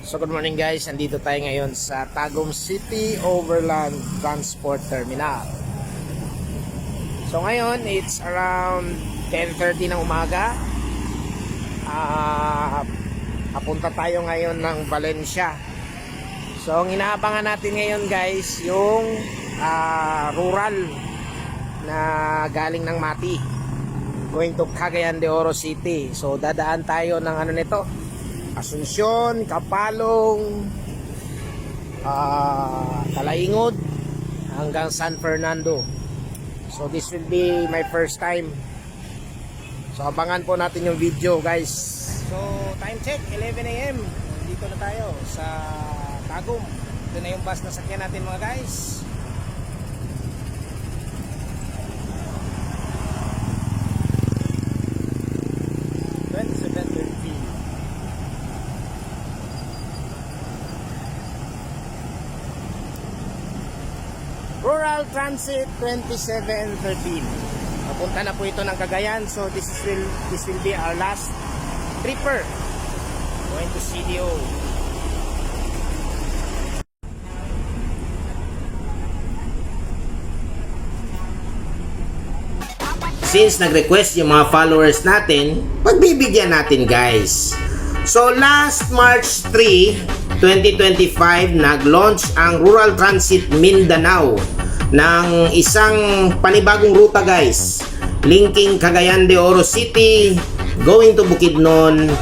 So good morning guys, andito tayo ngayon sa Tagum City Overland Transport Terminal. So ngayon, it's around 10:30 ng umaga. Papunta tayo ngayon ng Valencia. So ang inaabangan natin ngayon guys, yung rural na galing ng Mati, going to Cagayan de Oro City. So dadaan tayo ng ano nito, Asuncion, Kapalong, Talaingod hanggang San Fernando. So this will be my first time. So abangan po natin yung video guys. So time check 11 AM. Dito na tayo sa Tagum. Ito na yung bus na sakyan natin mga guys. Rural Transit 2713. Papunta na po ito ng Cagayan. So this will be our last tripper going to CDO. Since nag-request yung mga followers natin, pagbibigyan natin guys. So last March 3, 2025, nag-launch ang Rural Transit Mindanao ng isang panibagong ruta guys, linking Cagayan de Oro City, going to Bukidnon,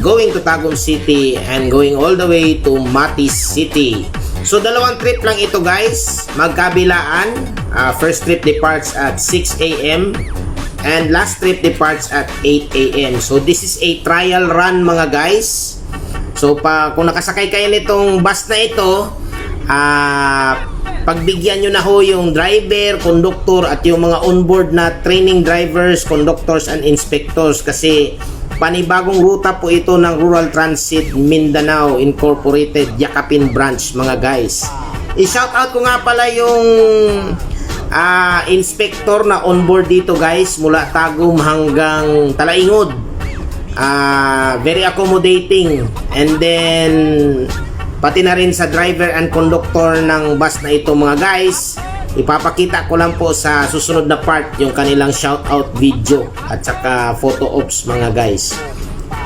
going to Tagum City, and going all the way to Mati City. So dalawang trip lang ito guys, magkabilaan. First trip departs at 6 AM and last trip departs at 8 AM. So this is a trial run mga guys. So kung nakasakay kayo nitong bus na ito, pagbigyan nyo na ho yung driver, conductor at yung mga onboard na training drivers, conductors and inspectors, kasi panibagong ruta po ito ng Rural Transit Mindanao Incorporated Yakapin Branch mga guys. I-shoutout ko nga pala yung inspector na onboard dito guys, mula Tagum hanggang Talaingod. Very accommodating, and then pati na rin sa driver and conductor ng bus na ito mga guys. Ipapakita ko lang po sa susunod na part yung kanilang shoutout video at saka photo ops mga guys.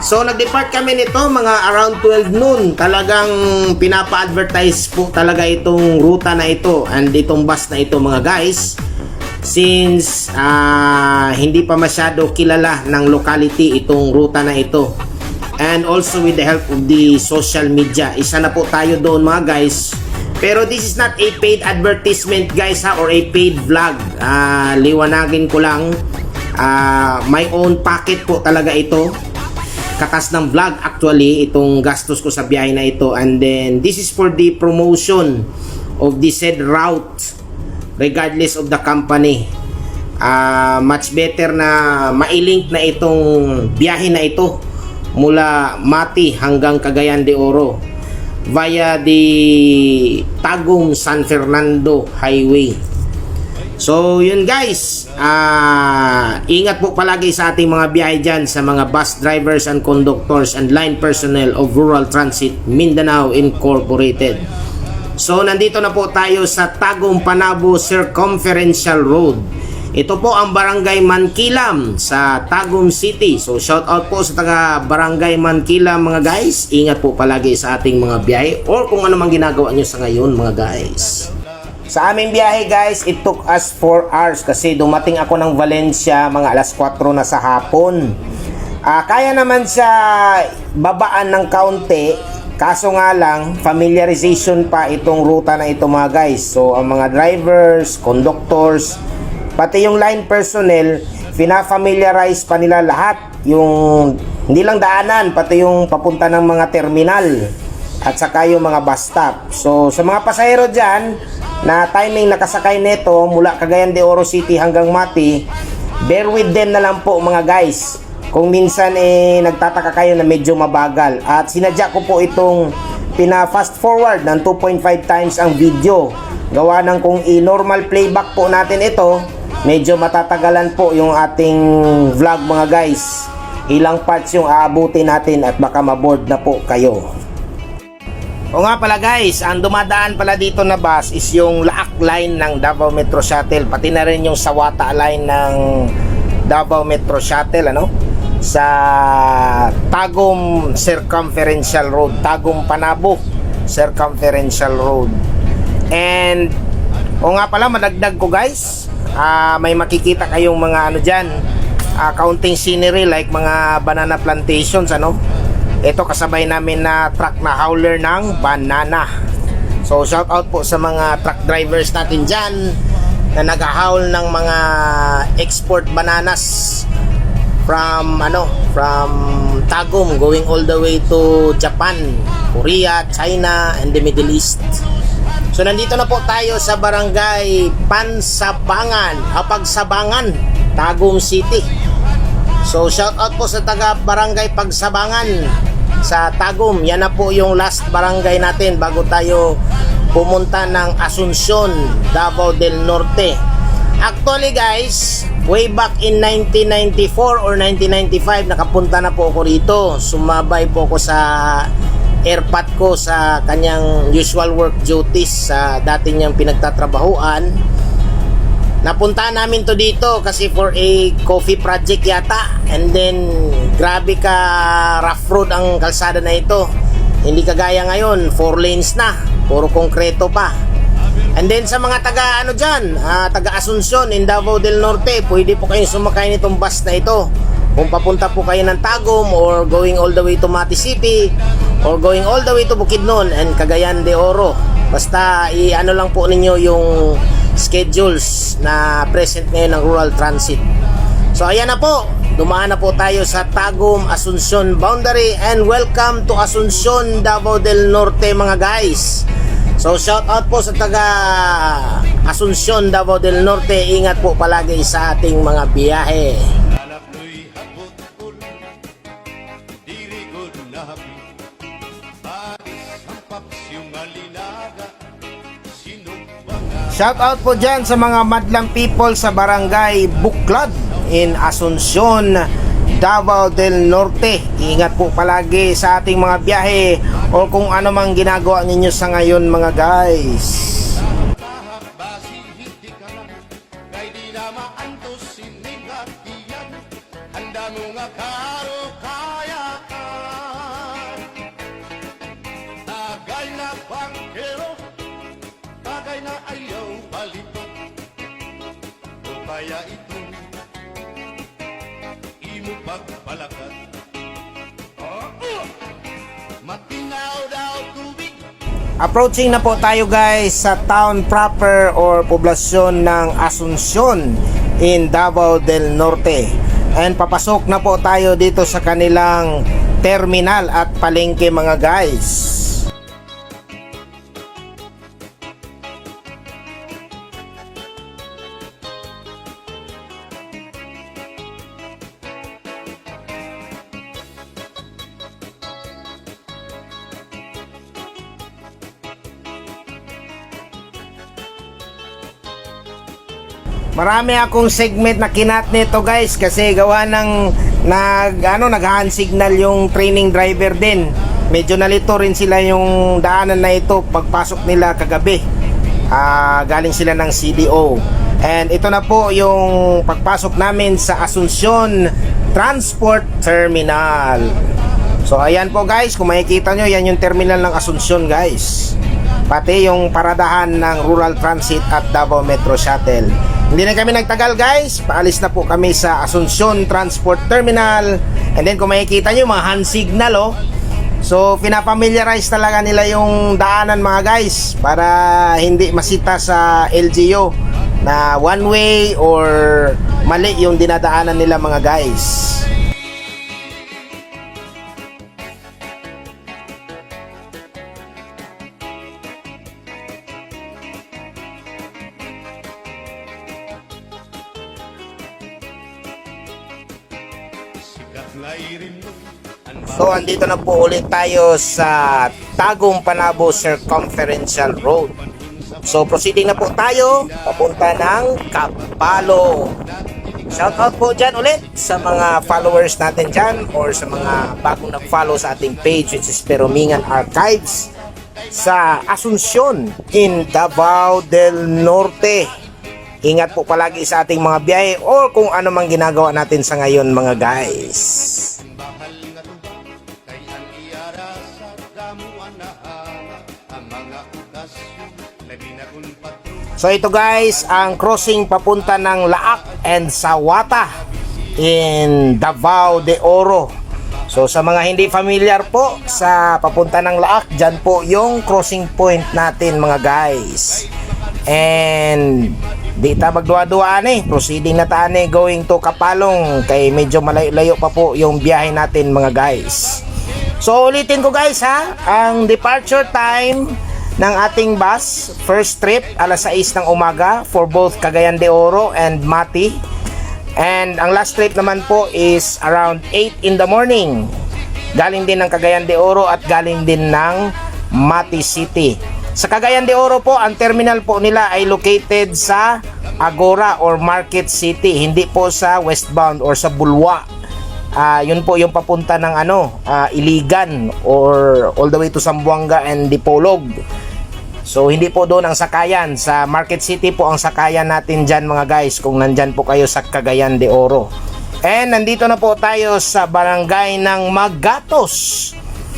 So nag-depart kami nito mga around 12 noon. Talagang pinapa-advertise po talaga itong ruta na ito and itong bus na ito mga guys, since hindi pa masyado kilala ng locality itong ruta na ito. And also with the help of the social media, isa na po tayo doon mga guys. Pero this is not a paid advertisement guys or a paid vlog. Liwanagin ko lang, my own pocket po talaga ito. Katas ng vlog actually itong gastos ko sa biyahe na ito, and then this is for the promotion of the said route regardless of the company. Much better na mailink na itong biyahe na ito mula Mati hanggang Cagayan de Oro via the Tagum San Fernando Highway. So yun guys, ingat po palagi sa ating mga biyahe dyan, sa mga bus drivers and conductors and line personnel of Rural Transit Mindanao Incorporated. So nandito na po tayo sa Tagum Panabo Circumferential Road. Ito po ang Barangay Mankilam sa Tagum City. So shout out po sa taga Barangay Mankilam mga guys. Ingat po palagi sa ating mga biyahe or kung ano mang ginagawa nyo sa ngayon mga guys. Sa aming biyahe guys, it took us 4 hours kasi dumating ako ng Valencia mga alas 4 na sa hapon. Kaya naman siya babaan ng kaunti, kaso nga lang familiarization pa itong ruta na ito mga guys. So ang mga drivers, conductors, pati yung line personnel, fina-familiarize pa nila lahat, yung hindi lang daanan, pati yung papunta ng mga terminal at saka yung mga bus stop. So sa mga pasahero dyan na timing nakasakay neto mula Cagayan de Oro City hanggang Mati, bear with them na lang po mga guys kung minsan nagtataka kayo na medyo mabagal. At sinadya ko po itong pina-fast forward ng 2.5 times ang video, gawa ng kung i-normal playback po natin ito, medyo matatagalan po yung ating vlog mga guys. Ilang parts yung aabutin natin at baka maboard na po kayo. O nga pala guys, ang dumadaan pala dito na bus is yung Laak line ng Davao Metro Shuttle, pati na rin yung Sawata line ng Davao Metro Shuttle, ano? Sa Tagum Circumferential Road, Tagum Panabo Circumferential Road. And o nga pala, madagdag ko guys, may makikita kayong mga ano dyan, counting scenery like mga banana plantations, ano? Ito kasabay namin na truck na hauler ng banana. So shout out po sa mga truck drivers natin dyan na nag-haul ng mga export bananas from Tagum going all the way to Japan, Korea, China, and the Middle East. So nandito na po tayo sa barangay Pagsabangan, Tagum City. So shout out po sa taga barangay Pagsabangan sa Tagum. Yan na po yung last barangay natin bago tayo pumunta ng Asuncion, Davao del Norte. Actually guys, way back in 1994 or 1995 nakapunta na po ako rito. Sumabay po ako sa airpat ko sa kanyang usual work duties sa dati niyang pinagtatrabahuan. Napunta namin to dito kasi for a coffee project yata, and then grabe ka rough road ang kalsada na ito, hindi kagaya ngayon 4 lanes na, puro konkreto pa. And then sa mga taga taga Asuncion in Davao del Norte, pwede po kayong sumakay nitong bus na ito kung papunta po kayo ng Tagum or going all the way to Mati City or going all the way to Bukidnon and Cagayan de Oro. Basta i-ano lang po ninyo yung schedules na present ngayon ng Rural Transit. So ayan na po, dumaan na po tayo sa Tagum Asuncion boundary, and welcome to Asuncion, Davao del Norte mga guys. So shout out po sa taga Asuncion, Davao del Norte. Ingat po palagi sa ating mga biyahe. Shout out po dyan sa mga madlang people sa barangay Buklad in Asuncion, Davao del Norte. Ingat po palagi sa ating mga biyahe o kung ano mang ginagawa ninyo sa ngayon mga guys. Na ayaw palito o kaya ito imo pagpalakat matinaw daw tubig. Approaching na po tayo guys sa town proper or poblasyon ng Asuncion in Davao del Norte, and papasok na po tayo dito sa kanilang terminal at palengke mga guys. Marami akong segment na kinat nito guys kasi gawa ng nag-hand signal yung training driver din. Medyo nalito rin sila yung daanan na ito pagpasok nila kagabi. Galing sila ng CDO. And ito na po yung pagpasok namin sa Asuncion Transport Terminal. So ayan po guys, kung makikita nyo, yan yung terminal ng Asuncion guys. Pati yung paradahan ng Rural Transit at Davao Metro Shuttle. Hindi na kami nagtagal guys, paalis na po kami sa Asuncion Transport Terminal. And then kung makikita nyo, mga hand signal oh. So pinapamiliarize talaga nila yung daanan mga guys para hindi masita sa LGU na one way or mali yung dinadaanan nila mga guys. So andito na po ulit tayo sa Tagum Panabo Circumferential Road. So proceeding na po tayo papunta ng Kapalo. Shout out po dyan ulit sa mga followers natin dyan or sa mga bagong nag-follow sa ating page which is Peromingan Archives. sa Asuncion in Davao del Norte. Ingat po palagi sa ating mga biyahe or kung ano mang ginagawa natin sa ngayon mga guys. Mahal nga tuba, kay ang iyara sa damuan na ang mga okasyon, labi na kung patro. So ito guys, ang crossing papunta ng Laak and Sawata in Davao de Oro. So sa mga hindi familiar po sa papunta ng Laak, dyan po yung crossing point natin mga guys. And di ta magduwa-duwaan proceeding na taan going to Kapalong kay medyo malayo pa po yung biyahe natin mga guys. So ulitin ko guys ha, ang departure time ng ating bus, first trip alas 6 ng umaga for both Cagayan de Oro and Mati. And ang last trip naman po is around 8 in the morning. Galing din ng Cagayan de Oro at galing din ng Mati City. Sa Cagayan de Oro po, ang terminal po nila ay located sa Agora or Market City, hindi po sa westbound or sa Bulwa. Yun po yung papunta ng Iligan or all the way to Zamboanga and Dipolog. So hindi po doon ang sakayan. Sa Market City po ang sakayan natin dyan mga guys kung nandyan po kayo sa Cagayan de Oro. And nandito na po tayo sa barangay ng Magatos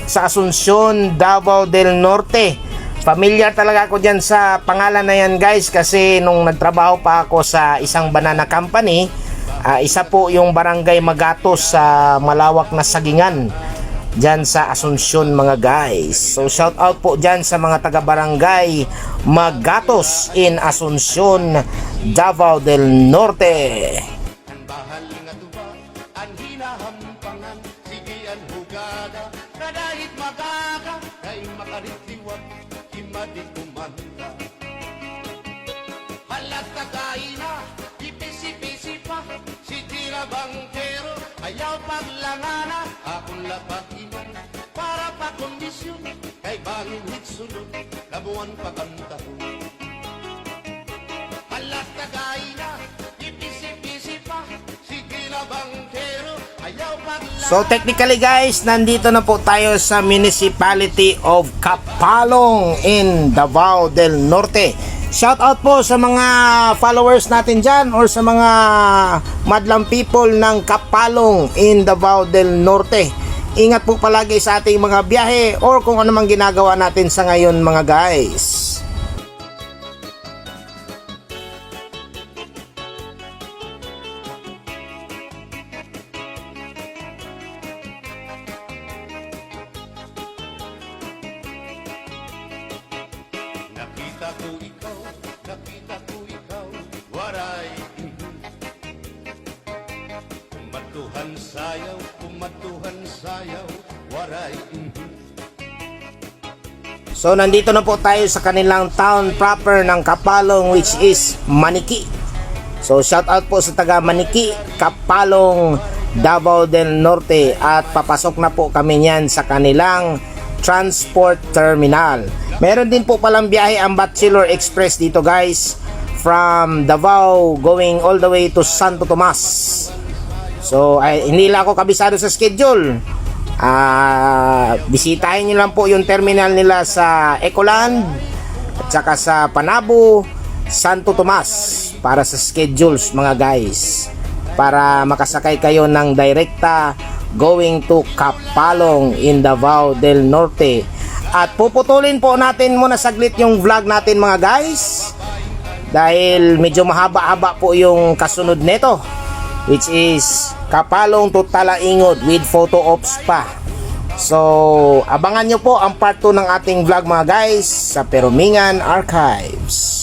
sa Asuncion, Davao del Norte. Familiar talaga ako dyan sa pangalan na yan guys kasi nung nagtrabaho pa ako sa isang banana company, isa po yung barangay Magatos sa malawak na sagingan dyan sa Asuncion mga guys. So shout out po dyan sa mga taga barangay Magatos in Asuncion, Davao del Norte. Ang bahal nga tuba, ang hinahampangan, sige ang hugada, kadahit magaga, kay makaritiwag, imadi kumanda. Halat kagaina, ipisi-pisi pa, si tira bangkero, ayaw paglangana, akong lapat iman, para pa kondisyon, kay bangin hitsulot, labuan pa kantahon. Halat kagaina, ipisi-pisi pa, si tira bangkero, ayaw paglangana. So technically guys, nandito na po tayo sa Municipality of Kapalong in Davao del Norte. Shout out po sa mga followers natin dyan or sa mga madlang people ng Kapalong in Davao del Norte. Ingat po palagi sa ating mga biyahe or kung ano mang ginagawa natin sa ngayon mga guys. Nakita ko ikaw, waray. Kumatuhan sayaw, waray. So nandito na po tayo sa kanilang town proper ng Kapalong which is Maniki. So shout out po sa taga Maniki, Kapalong, Davao del Norte at papasok na po kami niyan sa kanilang transport terminal. Meron din po palang biyahe ang Bachelor Express dito guys from Davao going all the way to Santo Tomas. So hindi lang ako kabisado sa schedule. Bisitahin nyo lang po yung terminal nila sa Ecoland at saka sa Panabo, Santo Tomas para sa schedules mga guys, para makasakay kayo ng direkta going to Kapalong in Davao del Norte. At puputulin po natin muna saglit yung vlog natin mga guys dahil medyo mahaba-haba po yung kasunod nito, which is Kapalong to Talaingod with photo ops pa. So abangan nyo po ang part 2 ng ating vlog mga guys sa Perumingan Archives.